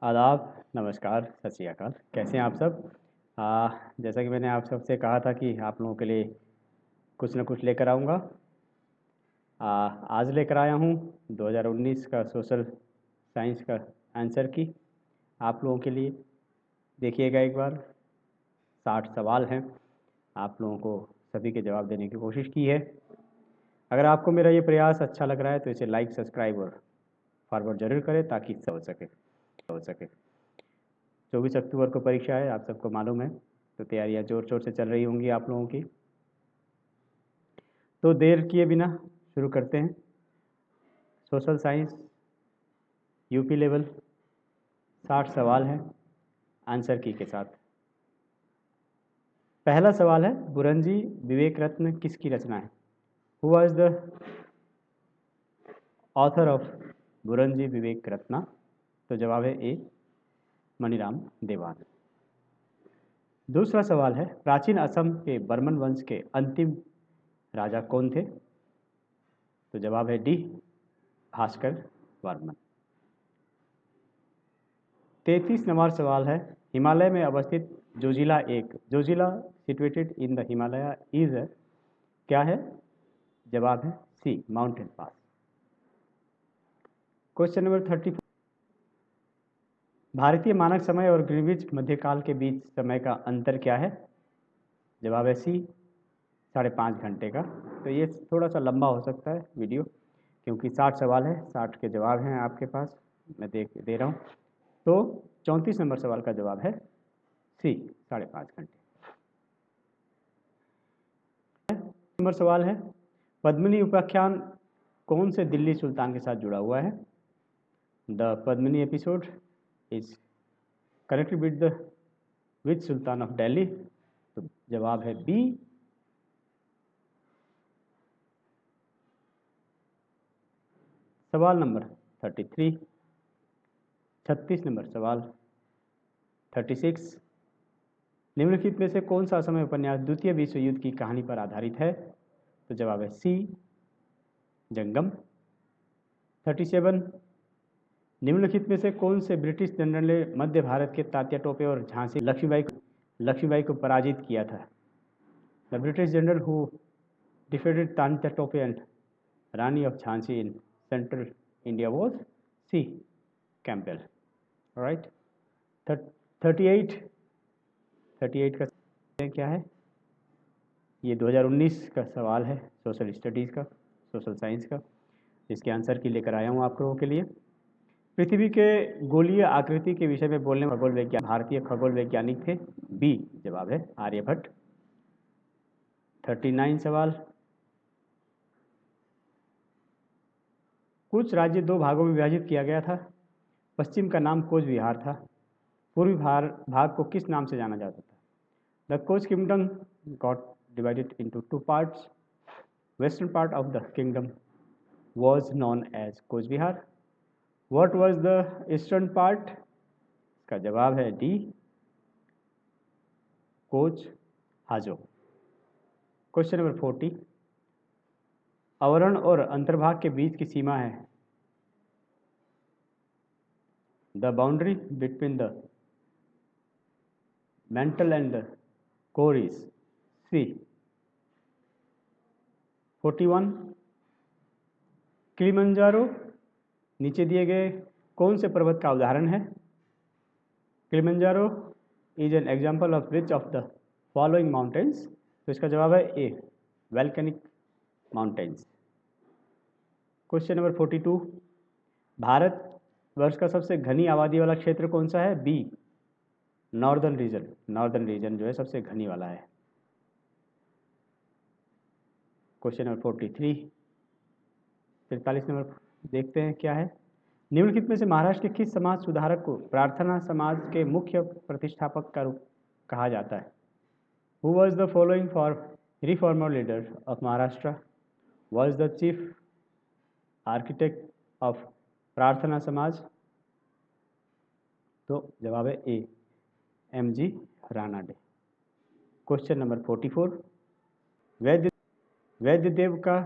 आदाब, नमस्कार, सत श्री अकाल। कैसे हैं आप सब? जैसा कि मैंने आप सबसे कहा था कि आप लोगों के लिए कुछ न कुछ लेकर आऊँगा। आज लेकर आया हूँ 2019 का सोशल साइंस का आंसर की आप लोगों के लिए। देखिएगा एक बार, 60 सवाल हैं। आप लोगों को सभी के जवाब देने की कोशिश की है। अगर आपको मेरा ये प्रयास अच्छा लग रहा है तो इसे लाइक, सब्सक्राइब और फॉरवर्ड ज़रूर करें ताकि इससे हो सके। 24 अक्टूबर को परीक्षा है, आप सबको मालूम है, तो तैयारियां जोर शोर से चल रही होंगी आप लोगों की। तो देर किए बिना शुरू करते हैं। सोशल साइंस यूपी लेवल, 60 सवाल हैं आंसर की के साथ। पहला सवाल है, बुरंजी विवेक रत्न किसकी रचना है? Who was the author of Buranji Vivek Ratna? तो जवाब है ए, मणिराम देवान। दूसरा सवाल है, प्राचीन असम के बर्मन वंश के अंतिम राजा कौन थे? तो जवाब है डी, भास्कर वर्मन। 33 नंबर सवाल है, हिमालय में अवस्थित Zoji La situated in the Himalaya is क्या है? जवाब है सी, माउंटेन पास। क्वेश्चन नंबर 34, भारतीय मानक समय और ग्रीनविच मध्यकाल के बीच समय का अंतर क्या है? जवाब है सी, 5.5 घंटे का। तो ये थोड़ा सा लंबा हो सकता है वीडियो, क्योंकि 60 सवाल है, 60 के जवाब हैं आपके पास, मैं दे रहा हूँ। तो 34 नंबर सवाल का जवाब है सी, 5.5 घंटे। नंबर सवाल है, पद्मिनी उपाख्यान कौन से दिल्ली सुल्तान के साथ जुड़ा हुआ है? The Padmini episode is connected with the which Sultan of Delhi? तो जवाब है बी, सवाल नंबर 33। 36 नंबर सवाल 36, निम्नलिखित में से कौन सा असमय उपन्यास द्वितीय विश्व युद्ध की कहानी पर आधारित है? तो जवाब है सी, जंगम। 37, निम्नलिखित में से कौन से ब्रिटिश जनरल ने मध्य भारत के तात्या टोपे और झांसी लक्ष्मीबाई को पराजित किया था? The British general who defeated Tatya Tope and Rani of Jhansi in central India was C, Campbell. Right. 38, 38 का क्या है? ये 2019 का सवाल है, सोशल स्टडीज़ का, सोशल साइंस का, जिसके आंसर की लेकर आया हूँ आप लोगों के लिए। पृथ्वी के गोलीय आकृति के विषय में बोलने भारतीय खगोल वैज्ञानिक थे? बी, जवाब है आर्यभट्ट। 39 सवाल, कुछ राज्य दो भागों में विभाजित किया गया था। पश्चिम का नाम कोच बिहार था, पूर्वी भाग को किस नाम से जाना जाता था? The Koch kingdom got divided into two parts. Western part of the kingdom was known as Cooch Behar. What was the eastern part? इसका जवाब है D, Koch Hajo. Question number 40, आवरण और अंतर्भाग के बीच की सीमा है? The boundary between the mantle and the core is C. 41, Kilimanjaro नीचे दिए गए कौन से पर्वत का उदाहरण है? Kilimanjaro is an example of which of the following mountains? तो इसका जवाब है ए, वैल्केनिक माउंटेन्स। क्वेश्चन नंबर 42, भारत वर्ष का सबसे घनी आबादी वाला क्षेत्र कौन सा है? B, northern region. Northern region जो है सबसे घनी वाला है। क्वेश्चन नंबर 43, 43 नंबर देखते हैं क्या है। निम्नलिखित में से महाराष्ट्र के किस समाज सुधारक को प्रार्थना समाज के मुख्य प्रतिष्ठापक का रूप कहा जाता है? Who was the following for reformer leader of Maharashtra was the chief architect of प्रार्थना समाज? तो जवाब है ए, एम.जी. रानाडे। क्वेश्चन नंबर 44, वैद्यदेव का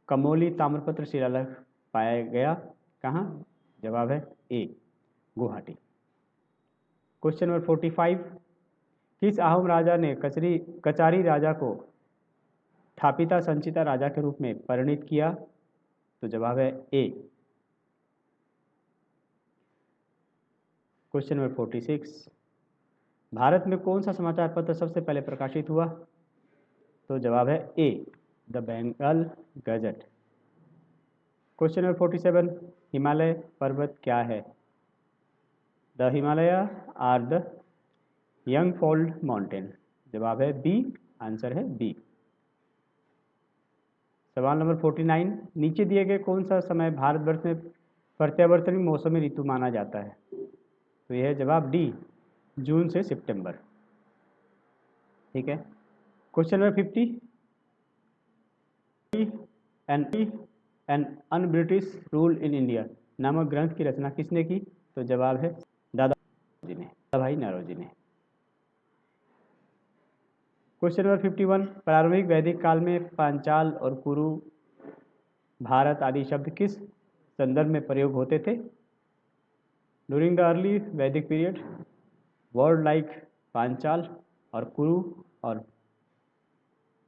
कमोली ताम्रपत्र शिलालेख पाया गया कहाँ? जवाब है ए, गुवाहाटी। क्वेश्चन नंबर 45, किस अहोम राजा ने कचारी राजा को थापिता संचिता राजा के रूप में परिणित किया? तो जवाब है ए। क्वेश्चन नंबर 46, भारत में कौन सा समाचार पत्र सबसे पहले प्रकाशित हुआ? तो जवाब है ए, the Bengal Gazette. Question number 47, Himalaya पर्वत क्या है? The Himalaya are the young fold mountain. जवाब है बी, आंसर है बी। सवाल नंबर 49, नीचे दिए गए कौन सा समय भारतवर्ष में प्रत्यावर्तनी मौसमी ऋतु माना जाता है? तो यह है जवाब डी, जून से सितंबर। ठीक है। Question number 50, an un British rule in India नामक ग्रंथ की रचना किसने की? तो जवाब है दादा भाई नौरोजी ने। क्वेश्चन नंबर 51, प्रारंभिक वैदिक काल में पांचाल और कुरु, भारत आदि शब्द किस संदर्भ में प्रयोग होते थे? During the early Vedic period, word like Panchala और कुरु और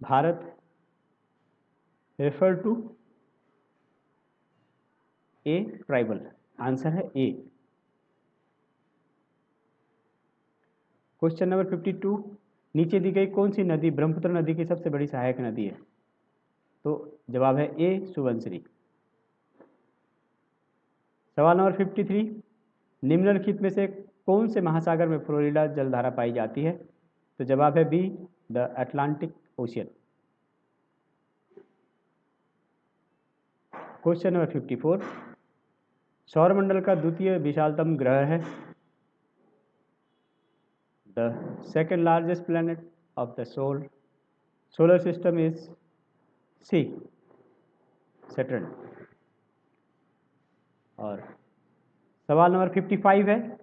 Bharat refer to a tribal. Answer है ए। क्वेश्चन नंबर 52, नीचे दी गई कौन सी नदी ब्रह्मपुत्र नदी की सबसे बड़ी सहायक नदी है? तो जवाब है ए, सुबनसिरी। सवाल नंबर 53, निम्नलिखित में से कौन से महासागर में फ्लोरिडा जलधारा पाई जाती है? तो जवाब है B, the Atlantic ocean. Question number 54, सौरमंडल का द्वितीय विशालतम ग्रह है? The second largest planet of the solar system is C, Saturn. और सवाल नंबर 55 है,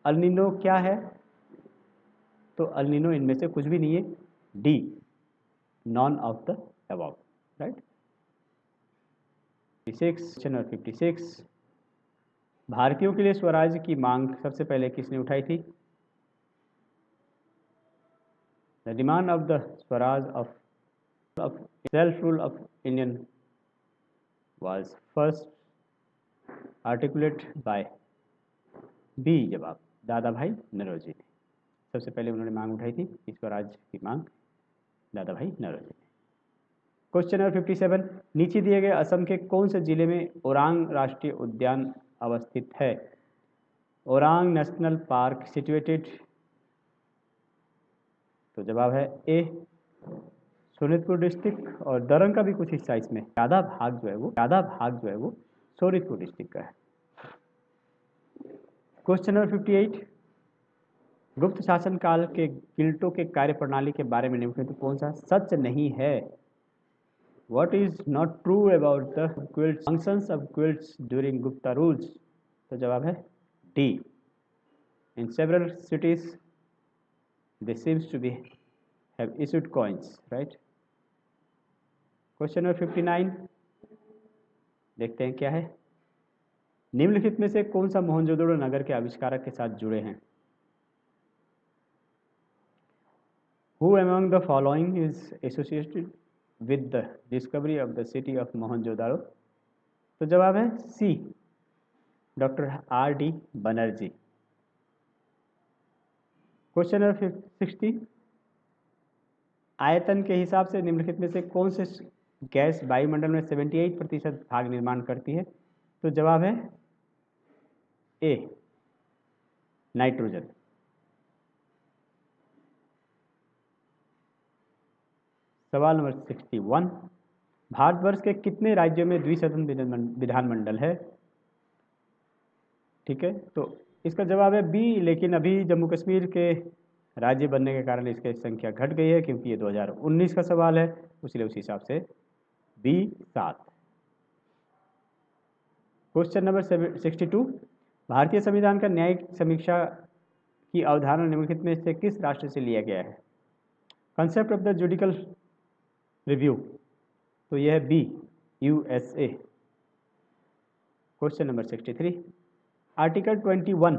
अल्निनो क्या है? तो अल्निनो इनमें से कुछ भी नहीं है, D, none of the above. Right. 56, भारतीयों के लिए स्वराज की मांग सबसे पहले किसने उठाई थी? The demand of the swaraj of self rule of Indian was first articulate by B, जवाब दादा भाई नौरोजी ने। सबसे पहले उन्होंने मांग उठाई थी स्वराज की मांग, दादा भाई नौरोजी ने। क्वेश्चन नंबर 57, नीचे दिए गए असम के कौन से जिले में ओरांग राष्ट्रीय उद्यान अवस्थित है? Orang national park situated. तो जवाब है ए, सोनितपुर डिस्ट्रिक्ट। और दरंग का भी कुछ हिस्सा इसमें, ज़्यादा भाग जो है वो सोनितपुर डिस्ट्रिक्ट का है। क्वेश्चन नंबर 58, गुप्त शासन काल के गिल्टों के कार्य प्रणाली के बारे में निम्नलिखित कौन सा सच नहीं है? What is not true about the functions of guilds during Gupta rules? तो जवाब है D, in several cities they seems to be have issued coins, right? Question number 59, देखते हैं क्या है। निम्नलिखित में से कौन सा मोहनजोदड़ो नगर के आविष्कारक के साथ जुड़े हैं? Who among the following is associated with the discovery of the city of Mohenjodaro? तो जवाब है C, doctor R D Banerjee. Question number 60, आयतन के हिसाब से निम्नलिखित में से कौन से गैस वायुमंडल में 78% भाग निर्माण करती है? तो जवाब है ए, नाइट्रोजन। सवाल नंबर 61, भारतवर्ष के कितने राज्यों में द्विसदन विधानमंडल है? ठीक है, तो इसका जवाब है बी, लेकिन अभी जम्मू कश्मीर के राज्य बनने के कारण इसकी संख्या घट गई है, क्योंकि ये 2019 का सवाल है, इसलिए उस हिसाब से बी 7। क्वेश्चन नंबर 62, भारतीय संविधान का न्यायिक समीक्षा की अवधारणा निम्नलिखित में से किस राष्ट्र से लिया गया है? Concept of the judicial review. तो यह है B, USA. Question number 63, article 21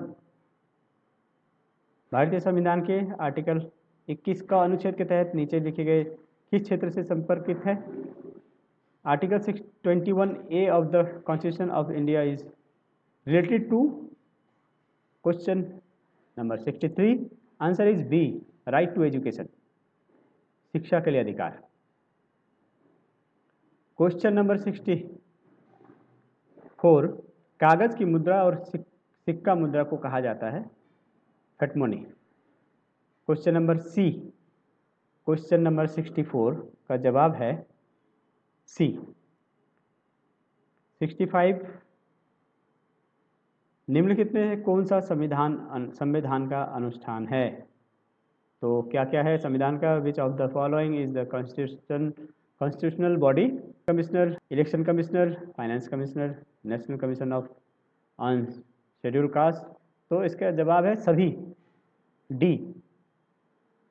भारतीय संविधान के आर्टिकल 21 का अनुच्छेद के तहत नीचे लिखे गए किस क्षेत्र से संपर्कित है? Article 21A of the constitution of India is related to question number 63, answer is B, right to education, शिक्षा के लिए अधिकार। क्वेश्चन नंबर 64, कागज की मुद्रा और सिक्का मुद्रा को कहा जाता है cut money. Question number C, question number 64 का जवाब है सी। 65, निम्नलिखित में से कौन सा संविधान का अनुष्ठान है? तो क्या क्या है संविधान का? विच of the following is the constitutional body? Commissioner, election commissioner, finance commissioner, national commission of on schedule caste. तो इसका जवाब है सभी, डी।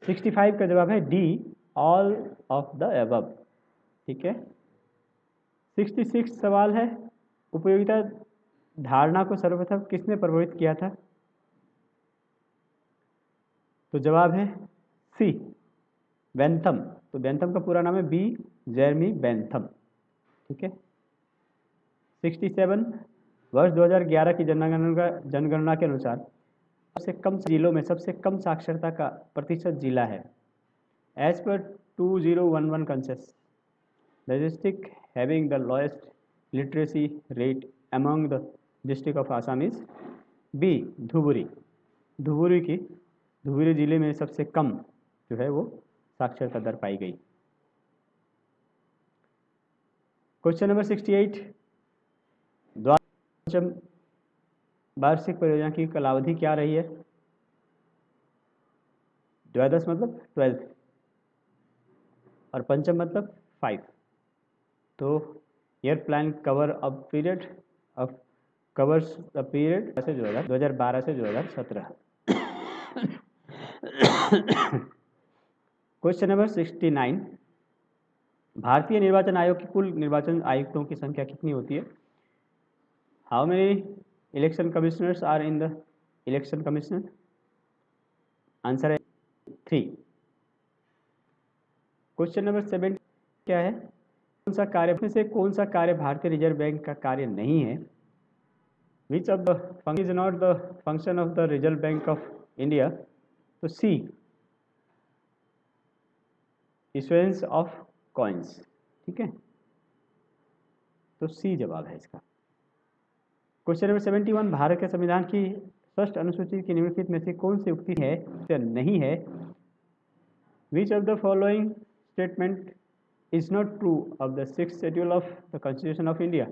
65 का जवाब है D, all of the above. ठीक है। 66 सवाल है, उपयोगिता धारणा को सर्वप्रथम किसने प्रभावित किया था? तो जवाब है सी, बेंथम। तो बेंथम का पूरा नाम है बी जेरमी बेंथम। ठीक है। 67, वर्ष 2011 की जनगणना के अनुसार सबसे कम जिलों में सबसे कम साक्षरता का प्रतिशत जिला है। As per 2011 census the district having the lowest literacy rate among the district of Assam is B, Dhubri. Dhubri जिले में सबसे कम जो है वो साक्षरता दर पाई गई। क्वेश्चन नंबर 68, द्वादश वार्षिक परियोजना की कालावधि क्या रही है? द्वादश मतलब 12th और पंचम मतलब 5। तो year plan cover a period of covers the period से 2012 से 2017। क्वेश्चन नंबर 69, भारतीय निर्वाचन आयोग की कुल निर्वाचन आयुक्तों की संख्या कितनी होती है? How many election commissioners are in the election commission? Answer है 3। क्वेश्चन नंबर 7 क्या है? कौन सा कार्य भारतीय रिजर्व बैंक का कार्य नहीं है? Which of the function is not the function of the reserve bank of India? तो सी, इश्यूएंस ऑफ कॉइन्स। ठीक है। तो सी जवाब है इसका। क्वेश्चन नंबर 71, भारत के संविधान की 6th अनुसूची की निम्नलिखित में से कौन सी उक्ति है या नहीं है? Which of the following statement is not true of the 6th schedule of the constitution of India?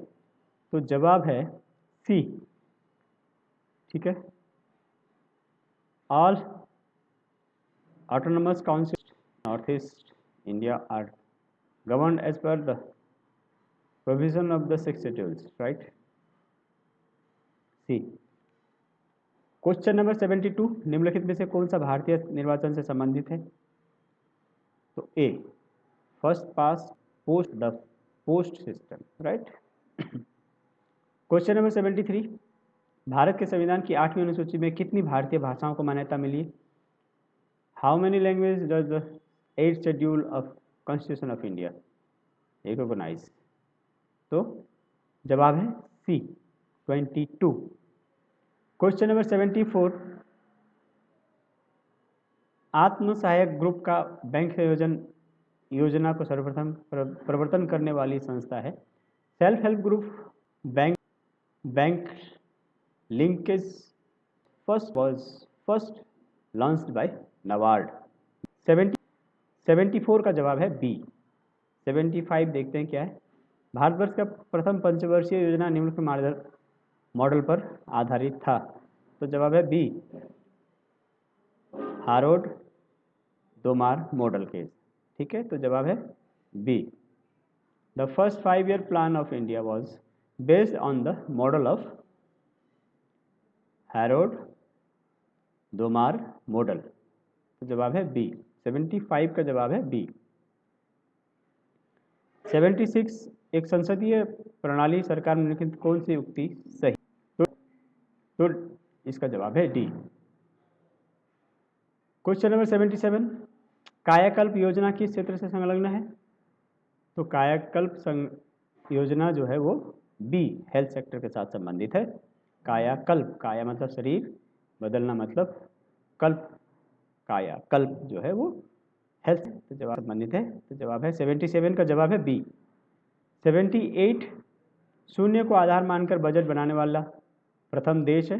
तो जवाब है सी। ठीक है। All autonomous council north east India are governed as per the provision of the 6th schedules, right? C. Question number 72, निम्नलिखित में से कौन सा भारतीय निर्वाचन से संबंधित है? तो A, first past post the post system, right? Question number 73, Bharat के संविधान की 8वीं अनुसूची में कितनी भारतीय भाषाओं को मान्यता मिली? How many language does the 8th schedule of constitution of India recognise? तो जवाब है सी, 22। क्वेश्चन नंबर 74, आत्म सहायक ग्रुप का बैंक संयोजन योजना को सर्वप्रथम प्रवर्तन करने वाली संस्था है। Self help group bank linkage first launched by NABARD. 74 का जवाब है बी। 75 देखते हैं क्या है। भारतवर्ष का प्रथम पंचवर्षीय योजना निम्नलिखित मॉडल पर आधारित था। तो जवाब है B, Harrod Domar model case. ठीक है। तो जवाब है B. The first 5-year plan of India was based on the model of Harrod Domar model. तो जवाब है बी। 75 का जवाब है बी। 76 एक संसदीय प्रणाली सरकार में निम्नलिखित कौन सी उक्ति सही? तो इसका जवाब है डी। क्वेश्चन नंबर 77 कायाकल्प योजना किस क्षेत्र से संलग्न है? तो कायाकल्प योजना जो है वो बी हेल्थ सेक्टर के साथ संबंधित है। कायाकल्प, काया मतलब शरीर, बदलना मतलब कल्प, कायाकल्प जो है वो हेल्थ से जवाब संबंधित है। तो जवाब है 77 का जवाब है बी। 78 शून्य को आधार मानकर बजट बनाने वाला प्रथम देश है।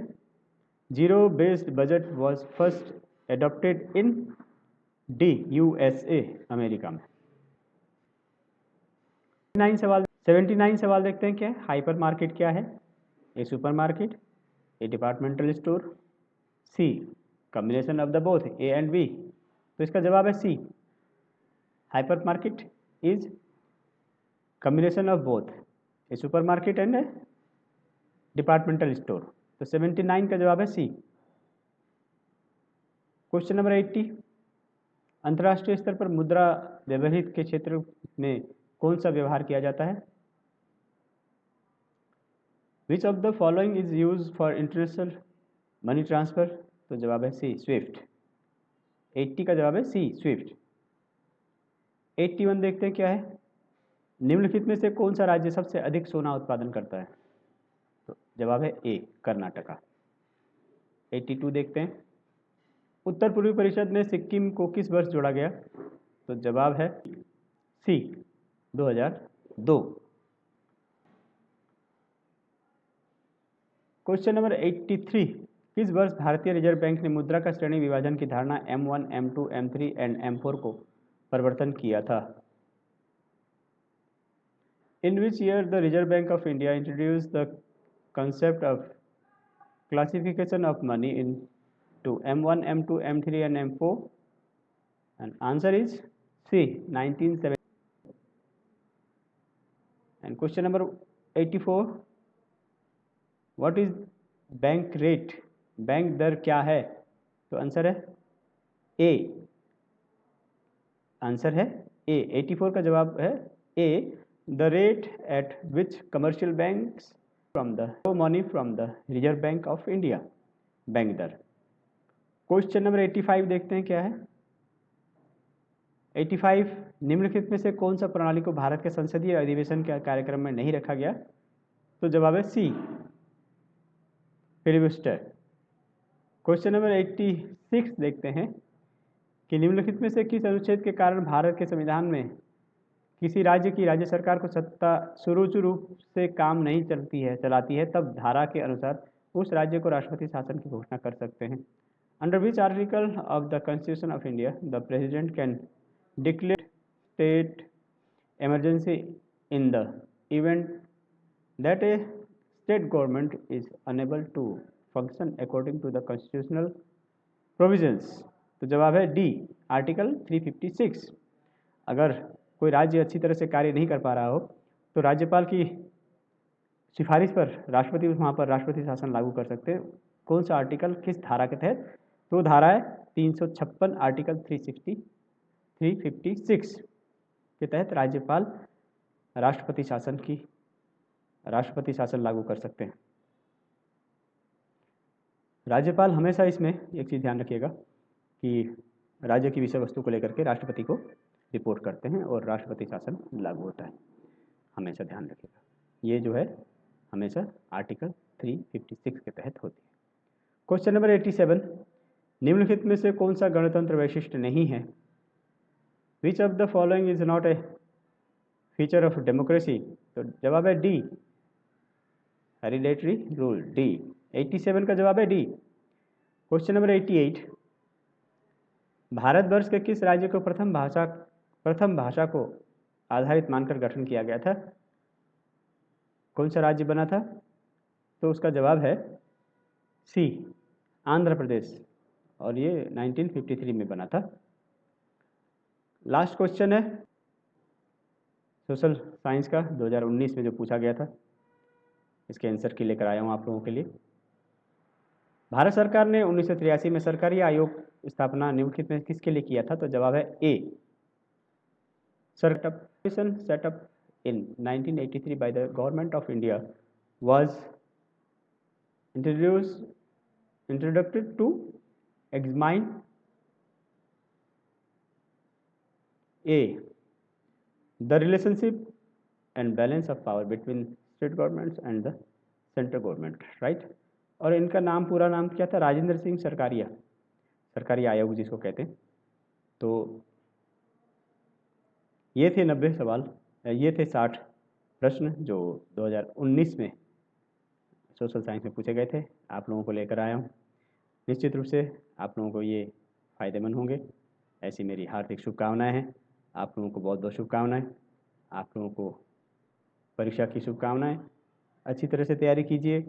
Zero based budget was first adopted in D USA, America में। 79 सवाल देखते हैं क्या है। हाइपर मार्केट क्या है? A super market, A departmental store, C combination of the both A and B. तो इसका जवाब है C. Hyper market is combination of both A super market and A departmental store. तो 79 का जवाब है सी। क्वेश्चन नंबर 80 अंतर्राष्ट्रीय स्तर पर मुद्रा व्यवहित के क्षेत्र में कौन सा व्यवहार किया जाता है? Which of the following is use for international money transfer? तो जवाब है सी स्विफ्ट। 80 का जवाब है सी स्विफ्ट। 81 देखते हैं क्या है। निम्नलिखित में से कौन सा राज्य सबसे अधिक सोना उत्पादन करता है? तो जवाब है ए कर्नाटका। 82 देखते हैं उत्तर पूर्वी परिषद में सिक्किम को किस वर्ष जोड़ा गया? तो जवाब है सी 2002। क्वेश्चन नंबर 83 किस वर्ष भारतीय रिजर्व बैंक ने मुद्रा का श्रेणी विभाजन की धारणा M1, M2, M3 and M4 को परिवर्तन किया था? In which year the Reserve Bank of India introduced the concept of classification of money into M1, M2, M3 and M4? And answer is C 1970. And question number 84 what is bank rate? Bank दर क्या है? तो answer है ए। Answer है ए। 84 का जवाब है ए the rate at which commercial banks from the money from the reserve bank of India, bank दर। क्वेश्चन नंबर 85 देखते हैं क्या है। 85 निम्नलिखित में से कौन सा प्रणाली को भारत के संसदीय अधिवेशन के कार्यक्रम में नहीं रखा गया? तो जवाब है सी फिलिबस्टर। क्वेश्चन नंबर 86 देखते हैं कि निम्नलिखित में से किस अनुच्छेद के कारण भारत के संविधान में किसी राज्य की राज्य सरकार को सत्ता सुचारू रूप से काम नहीं चलाती है तब धारा के अनुसार उस राज्य को राष्ट्रपति शासन की घोषणा कर सकते हैं? Under which article of the constitution of India the president can declare state emergency in the event that a state government is unable to function according to the constitutional provisions? तो जवाब है डी आर्टिकल 356। अगर कोई राज्य अच्छी तरह से कार्य नहीं कर पा रहा हो तो राज्यपाल की सिफारिश पर राष्ट्रपति वहाँ पर राष्ट्रपति शासन लागू कर सकते हैं। कौन सा आर्टिकल किस धारा के तहत? तो धारा है 356 आर्टिकल 356 के तहत राज्यपाल राष्ट्रपति शासन लागू कर सकते हैं। राज्यपाल हमेशा इसमें एक चीज़ ध्यान रखिएगा कि राज्य की विषय वस्तु को लेकर के राष्ट्रपति को रिपोर्ट करते हैं और राष्ट्रपति शासन लागू होता है, हमेशा ध्यान रखिएगा। ये जो है हमेशा आर्टिकल 356 के तहत होती है। क्वेश्चन नंबर 87 निम्नलिखित में से कौन सा गणतंत्र वैशिष्ट नहीं है? Which of the following is not a feature of democracy? तो जवाब है डी हेरिडेटरी रूल, डी। 87 का जवाब है डी। क्वेश्चन नंबर 88 भारतवर्ष के किस राज्य को प्रथम भाषा को आधारित मानकर गठन किया गया था? कौन सा राज्य बना था? तो उसका जवाब है सी आंध्र प्रदेश, और ये 1953 में बना था। लास्ट क्वेश्चन है सोशल साइंस का 2019 में जो पूछा गया था, इसके आंसर की लेकर आया हूँ आप लोगों के लिए। भारत सरकार ने 1983 में सरकारी आयोग स्थापना निम्नलिखित में किसके लिए किया था? तो जवाब है ए setup in 1983 by the government of India was introduced to examine A. the relationship and balance of power between state governments and the central government, right. और इनका नाम, पूरा नाम क्या था? राजेंद्र सिंह सरकारी आयोग जिसको कहते हैं। तो ये थे 90 सवाल, ये थे 60 प्रश्न जो 2019 में सोशल साइंस में पूछे गए थे, आप लोगों को लेकर आया हूँ। निश्चित रूप से आप लोगों को ये फ़ायदेमंद होंगे, ऐसी मेरी हार्दिक शुभकामनाएं हैं। आप लोगों को बहुत बहुत शुभकामनाएं। आप लोगों को परीक्षा की शुभकामनाएं। अच्छी तरह से तैयारी कीजिए,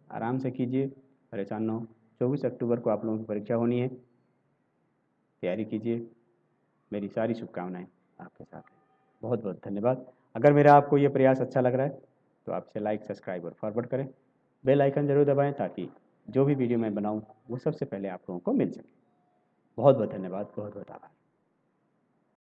आराम से कीजिए, परेशान ना हो। 24 अक्टूबर को आप लोगों की परीक्षा होनी है, तैयारी कीजिए। मेरी सारी शुभकामनाएं आपके साथ हैं। बहुत बहुत धन्यवाद। अगर मेरा आपको ये प्रयास अच्छा लग रहा है तो आप इसे लाइक, सब्सक्राइब और फॉरवर्ड करें। बेल आइकन जरूर दबाएं ताकि जो भी वीडियो मैं बनाऊं वो सबसे पहले आप लोगों को मिल सके। बहुत बहुत धन्यवाद, बहुत बहुत आभार।